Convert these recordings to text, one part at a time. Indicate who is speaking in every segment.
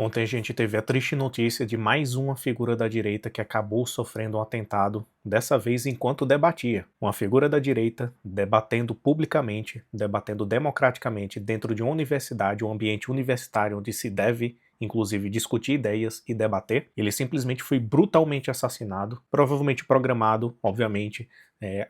Speaker 1: Ontem a gente teve a triste notícia de mais uma figura da direita que acabou sofrendo um atentado, dessa vez enquanto debatia. Uma figura da direita debatendo publicamente, debatendo democraticamente dentro de uma universidade, um ambiente universitário onde se deve, inclusive, discutir ideias e debater. Ele simplesmente foi brutalmente assassinado, provavelmente programado, obviamente,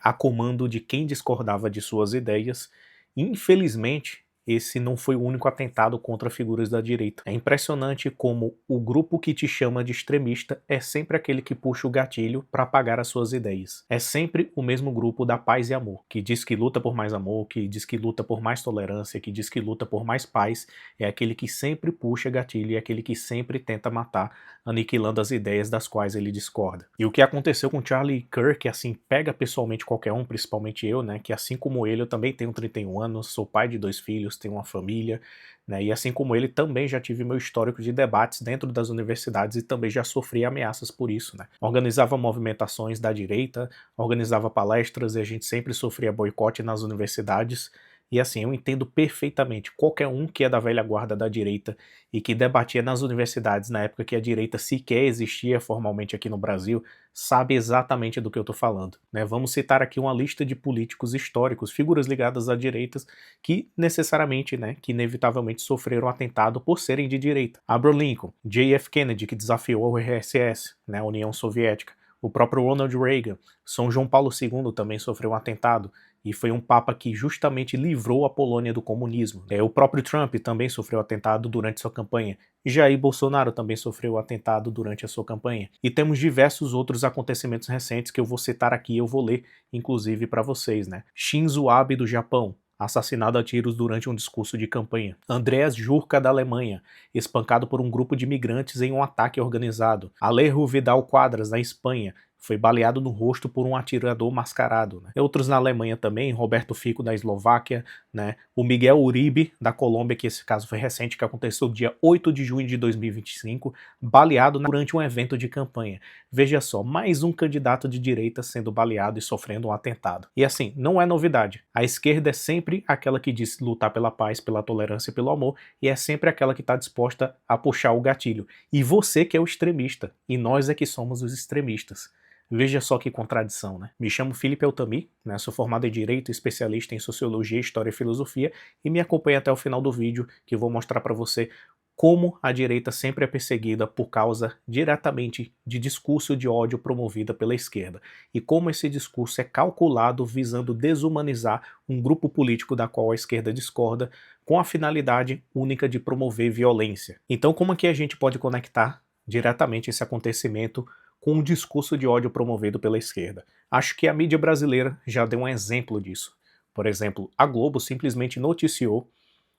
Speaker 1: a comando de quem discordava de suas ideias. Infelizmente, esse não foi o único atentado contra figuras da direita. É impressionante como o grupo que te chama de extremista é sempre aquele que puxa o gatilho para apagar as suas ideias. É sempre o mesmo grupo da paz e amor, que diz que luta por mais amor, que diz que luta por mais tolerância, que diz que luta por mais paz. É aquele que sempre puxa gatilho e é aquele que sempre tenta matar, aniquilando as ideias das quais ele discorda. E o que aconteceu com Charlie Kirk, assim, pega pessoalmente qualquer um, principalmente eu, né, que assim como ele, eu também tenho 31 anos, sou pai de 2 filhos, tenho uma família, né, e assim como ele, também já tive meu histórico de debates dentro das universidades e também já sofri ameaças por isso, né. Organizava movimentações da direita, organizava palestras e a gente sempre sofria boicote nas universidades. E assim, eu entendo perfeitamente qualquer um que é da velha guarda da direita e que debatia nas universidades na época que a direita sequer existia formalmente aqui no Brasil, sabe exatamente do que eu estou falando, né? Vamos citar aqui uma lista de políticos históricos, figuras ligadas à direita, que necessariamente, né, que inevitavelmente sofreram atentado por serem de direita. Abraham Lincoln, J.F. Kennedy, que desafiou a URSS, né, a União Soviética, o próprio Ronald Reagan, São João Paulo II também sofreu um atentado, e foi um papa que justamente livrou a Polônia do comunismo. O próprio Trump também sofreu atentado durante sua campanha. Jair Bolsonaro também sofreu atentado durante a sua campanha. E temos diversos outros acontecimentos recentes que eu vou citar aqui, eu vou ler, inclusive, para vocês, né? Shinzo Abe do Japão, assassinado a tiros durante um discurso de campanha. Andreas Jurka da Alemanha, espancado por um grupo de imigrantes em um ataque organizado. Alejo Vidal Quadras, na Espanha, foi baleado no rosto por um atirador mascarado, né? Outros na Alemanha também, Roberto Fico da Eslováquia, né? O Miguel Uribe da Colômbia, que esse caso foi recente, que aconteceu dia 8 de junho de 2025, baleado durante um evento de campanha. Veja só, mais um candidato de direita sendo baleado e sofrendo um atentado. E assim, não é novidade. A esquerda é sempre aquela que diz lutar pela paz, pela tolerância e pelo amor, e é sempre aquela que está disposta a puxar o gatilho. E você que é o extremista, e nós é que somos os extremistas. Veja só que contradição, né? Me chamo Felipe Eltami, né? Sou formado em Direito, especialista em Sociologia, História e Filosofia, e me acompanhe até o final do vídeo, que eu vou mostrar para você como a direita sempre é perseguida por causa diretamente de discurso de ódio promovido pela esquerda, e como esse discurso é calculado visando desumanizar um grupo político da qual a esquerda discorda, com a finalidade única de promover violência. Então, como é que a gente pode conectar diretamente esse acontecimento com um discurso de ódio promovido pela esquerda? Acho que a mídia brasileira já deu um exemplo disso. Por exemplo, a Globo simplesmente noticiou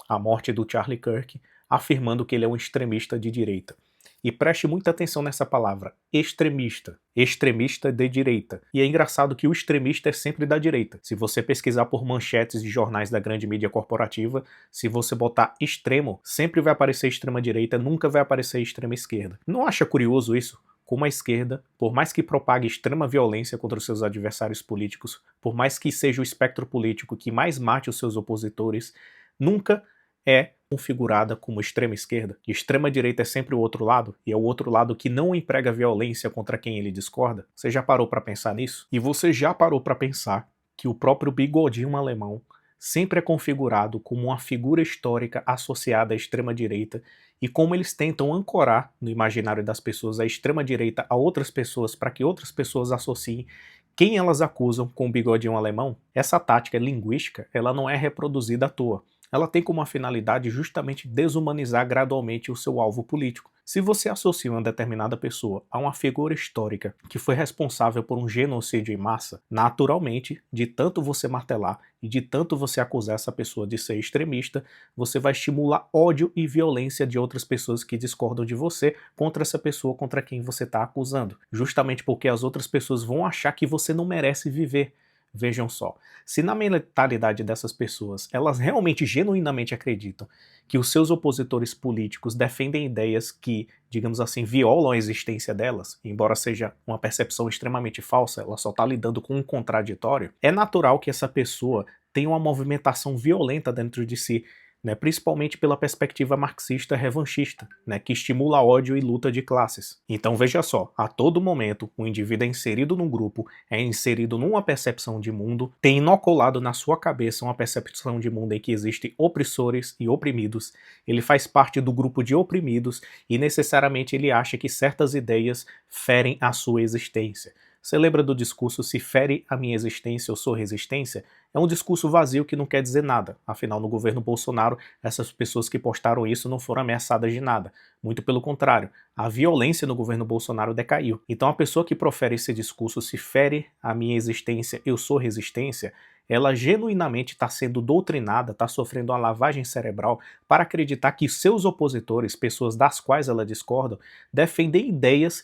Speaker 1: a morte do Charlie Kirk, afirmando que ele é um extremista de direita. E preste muita atenção nessa palavra, extremista. Extremista de direita. E é engraçado que o extremista é sempre da direita. Se você pesquisar por manchetes de jornais da grande mídia corporativa, se você botar extremo, sempre vai aparecer extrema direita, nunca vai aparecer extrema esquerda. Não acha curioso isso? Como a esquerda, por mais que propague extrema violência contra os seus adversários políticos, por mais que seja o espectro político que mais mate os seus opositores, nunca é configurada como extrema esquerda. Extrema direita é sempre o outro lado, e é o outro lado que não emprega violência contra quem ele discorda. Você já parou para pensar nisso? E você já parou para pensar que o próprio bigodinho alemão sempre é configurado como uma figura histórica associada à extrema-direita, e como eles tentam ancorar no imaginário das pessoas a extrema-direita a outras pessoas para que outras pessoas associem quem elas acusam com o bigodinho alemão? Essa tática linguística, ela não é reproduzida à toa. Ela tem como finalidade justamente desumanizar gradualmente o seu alvo político. Se você associa uma determinada pessoa a uma figura histórica que foi responsável por um genocídio em massa, naturalmente, de tanto você martelar e de tanto você acusar essa pessoa de ser extremista, você vai estimular ódio e violência de outras pessoas que discordam de você contra essa pessoa contra quem você está acusando. Justamente porque as outras pessoas vão achar que você não merece viver. Vejam só, se na mentalidade dessas pessoas elas realmente genuinamente acreditam que os seus opositores políticos defendem ideias que, digamos assim, violam a existência delas, embora seja uma percepção extremamente falsa, ela só está lidando com um contraditório, é natural que essa pessoa tenha uma movimentação violenta dentro de si, né, principalmente pela perspectiva marxista revanchista, né, que estimula ódio e luta de classes. Então veja só, a todo momento o indivíduo é inserido num grupo, é inserido numa percepção de mundo, tem inoculado na sua cabeça uma percepção de mundo em que existem opressores e oprimidos, ele faz parte do grupo de oprimidos e necessariamente ele acha que certas ideias ferem a sua existência. Você lembra do discurso "se fere a minha existência, eu sou resistência"? É um discurso vazio que não quer dizer nada. Afinal, no governo Bolsonaro, essas pessoas que postaram isso não foram ameaçadas de nada. Muito pelo contrário, a violência no governo Bolsonaro decaiu. Então a pessoa que profere esse discurso "se fere a minha existência, eu sou resistência", ela genuinamente está sendo doutrinada, está sofrendo uma lavagem cerebral para acreditar que seus opositores, pessoas das quais ela discorda, defendem ideias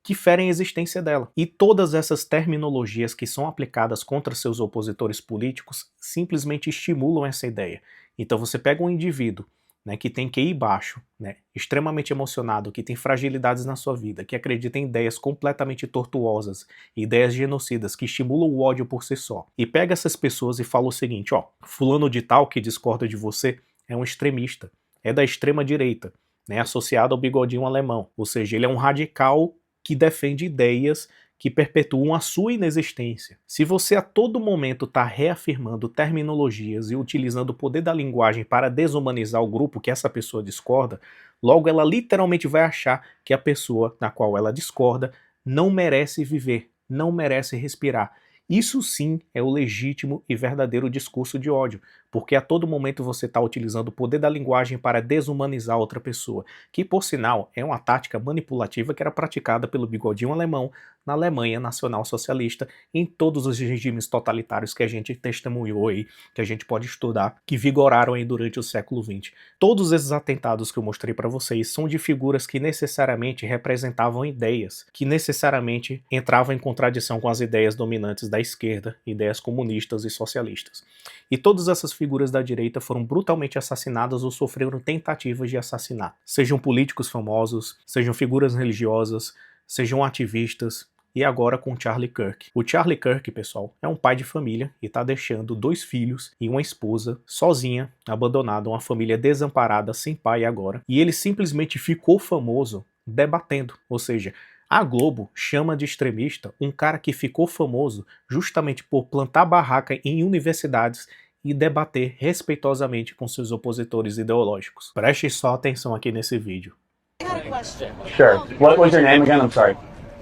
Speaker 1: que ferem a existência dela. E todas essas terminologias que são aplicadas contra seus opositores políticos simplesmente estimulam essa ideia. Então você pega um indivíduo, né, que tem QI baixo, né, extremamente emocionado, que tem fragilidades na sua vida, que acredita em ideias completamente tortuosas, ideias genocidas que estimulam o ódio por si só, e pega essas pessoas e fala o seguinte, ó, fulano de tal que discorda de você é um extremista, é da extrema direita, né, associado ao bigodinho alemão, ou seja, ele é um radical que defende ideias que perpetuam a sua inexistência. Se você a todo momento está reafirmando terminologias e utilizando o poder da linguagem para desumanizar o grupo que essa pessoa discorda, logo ela literalmente vai achar que a pessoa na qual ela discorda não merece viver, não merece respirar. Isso sim é o legítimo e verdadeiro discurso de ódio, porque a todo momento você está utilizando o poder da linguagem para desumanizar outra pessoa, que por sinal é uma tática manipulativa que era praticada pelo bigodinho alemão na Alemanha Nacional Socialista, em todos os regimes totalitários que a gente testemunhou aí, que a gente pode estudar, que vigoraram aí durante o século XX. Todos esses atentados que eu mostrei para vocês são de figuras que necessariamente representavam ideias, que necessariamente entravam em contradição com as ideias dominantes da esquerda, ideias comunistas e socialistas. E todas essas figuras da direita foram brutalmente assassinadas ou sofreram tentativas de assassinar. Sejam políticos famosos, sejam figuras religiosas, sejam ativistas, e agora com Charlie Kirk. O Charlie Kirk, pessoal, é um pai de família e está deixando 2 filhos e uma esposa sozinha, abandonada, uma família desamparada, sem pai agora, e ele simplesmente ficou famoso debatendo, ou seja, a Globo chama de extremista um cara que ficou famoso justamente por plantar barraca em universidades e debater respeitosamente com seus opositores ideológicos. Preste só atenção aqui nesse vídeo.
Speaker 2: I got a question.
Speaker 3: Sure. What was your name again? I'm sorry.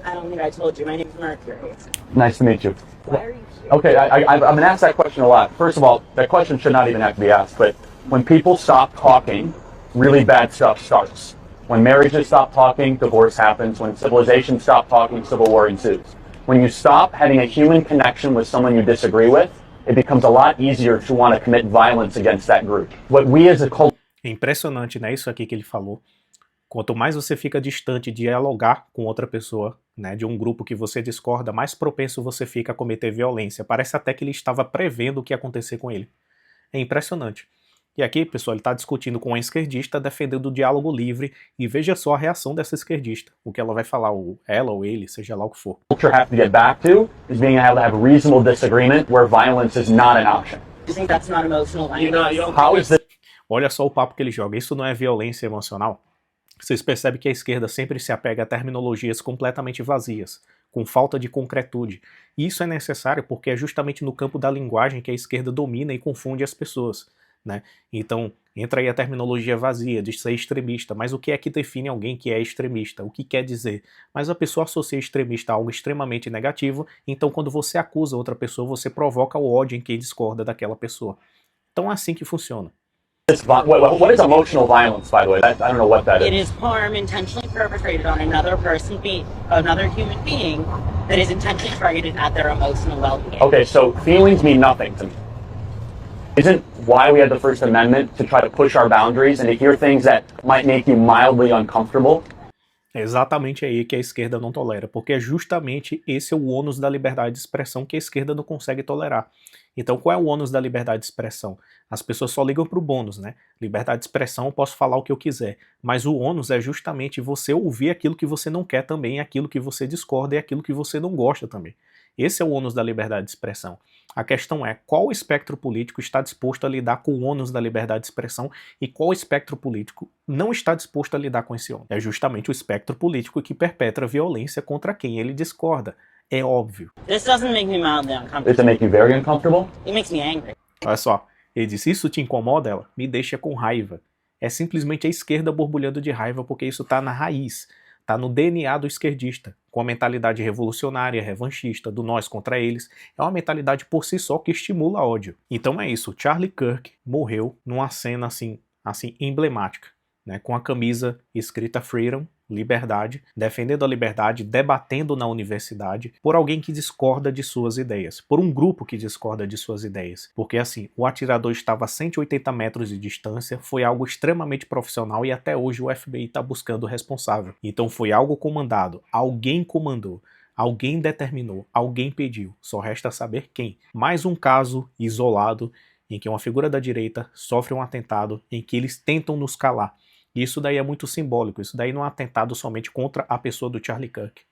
Speaker 2: I don't think I told you. My name's Mercury.
Speaker 3: Nice to meet you.
Speaker 2: Why are you here?
Speaker 3: Okay, I've been asked that question a lot. First of all, that question should not even have to be asked, but when people stop talking, really bad stuff starts. When marriages stop talking, divorce happens. When civilizations stop talking, civil war ensues. When you stop having a human connection with someone you disagree with, it becomes a lot easier to want to commit violence against that group. What we as a culture...
Speaker 1: É impressionante, né, isso aqui que ele falou. Quanto mais você fica distante de dialogar com outra pessoa, né, de um grupo que você discorda, mais propenso você fica a cometer violência. Parece até que ele estava prevendo o que ia acontecer com ele. É impressionante. E aqui, pessoal, ele está discutindo com uma esquerdista, defendendo o diálogo livre, e veja só a reação dessa esquerdista. O que ela vai falar, ou ela ou ele, seja lá o que for.
Speaker 3: culture have to get back to is being able to have reasonable disagreement where violence is not an option.
Speaker 2: You think that's not emotional violence?
Speaker 3: How is this
Speaker 1: Olha só o papo que ele joga. Isso não é violência emocional? Vocês percebem que a esquerda sempre se apega a terminologias completamente vazias, com falta de concretude. E isso é necessário porque é justamente no campo da linguagem que a esquerda domina e confunde as pessoas, né? Então, entra aí a terminologia vazia de ser extremista, mas o que é que define alguém que é extremista? O que quer dizer? Mas a pessoa associa extremista a algo extremamente negativo, então quando você acusa outra pessoa, você provoca o ódio em quem discorda daquela pessoa. Então é assim que funciona.
Speaker 3: what is emotional violence, by the way? I don't know what that
Speaker 2: It
Speaker 3: is.
Speaker 2: is harm intentionally perpetrated on another human being that is intentionally targeted at their emotional well-being.
Speaker 3: Okay, so feelings mean nothing to me. Isn't why we had the First Amendment to try to push our boundaries and to hear things that might make you mildly uncomfortable?
Speaker 1: É exatamente aí que a esquerda não tolera, porque é justamente esse é o ônus da liberdade de expressão que a esquerda não consegue tolerar. Então qual é o ônus da liberdade de expressão? As pessoas só ligam para o bônus, né? Liberdade de expressão, eu posso falar o que eu quiser, mas o ônus é justamente você ouvir aquilo que você não quer também, aquilo que você discorda e aquilo que você não gosta também. Esse é o ônus da liberdade de expressão. A questão é qual espectro político está disposto a lidar com o ônus da liberdade de expressão e qual espectro político não está disposto a lidar com esse ônus. É justamente o espectro político que perpetra violência contra quem ele discorda. É óbvio.
Speaker 2: This doesn't make me mildly uncomfortable.
Speaker 3: Does it make you very uncomfortable?
Speaker 2: It makes me angry.
Speaker 1: Olha só, ele disse, isso te incomoda? Ela, me deixa com raiva. É simplesmente a esquerda borbulhando de raiva porque isso está na raiz, está no DNA do esquerdista, com a mentalidade revolucionária, revanchista, do nós contra eles. É uma mentalidade por si só que estimula ódio. Então é isso, Charlie Kirk morreu numa cena assim emblemática, né, com a camisa escrita Freedom, liberdade, defendendo a liberdade, debatendo na universidade por alguém que discorda de suas ideias, por um grupo que discorda de suas ideias. Porque assim, o atirador estava a 180 metros de distância, foi algo extremamente profissional e até hoje o FBI está buscando o responsável. Então foi algo comandado, alguém comandou. Alguém determinou, alguém pediu, só resta saber quem. Mais um caso isolado em que uma figura da direita sofre um atentado em que eles tentam nos calar. E isso daí é muito simbólico, isso daí não é um atentado somente contra a pessoa do Charlie Kirk.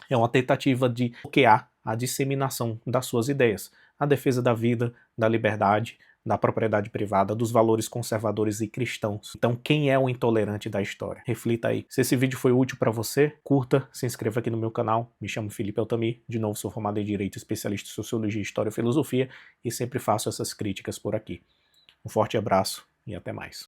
Speaker 1: É uma tentativa de bloquear a disseminação das suas ideias, a defesa da vida, da liberdade, da propriedade privada, dos valores conservadores e cristãos. Então quem é o intolerante da história? Reflita aí. Se esse vídeo foi útil para você, curta, se inscreva aqui no meu canal. Me chamo Felipe Altamir, de novo sou formado em Direito, especialista em Sociologia, História e Filosofia e sempre faço essas críticas por aqui. Um forte abraço e até mais.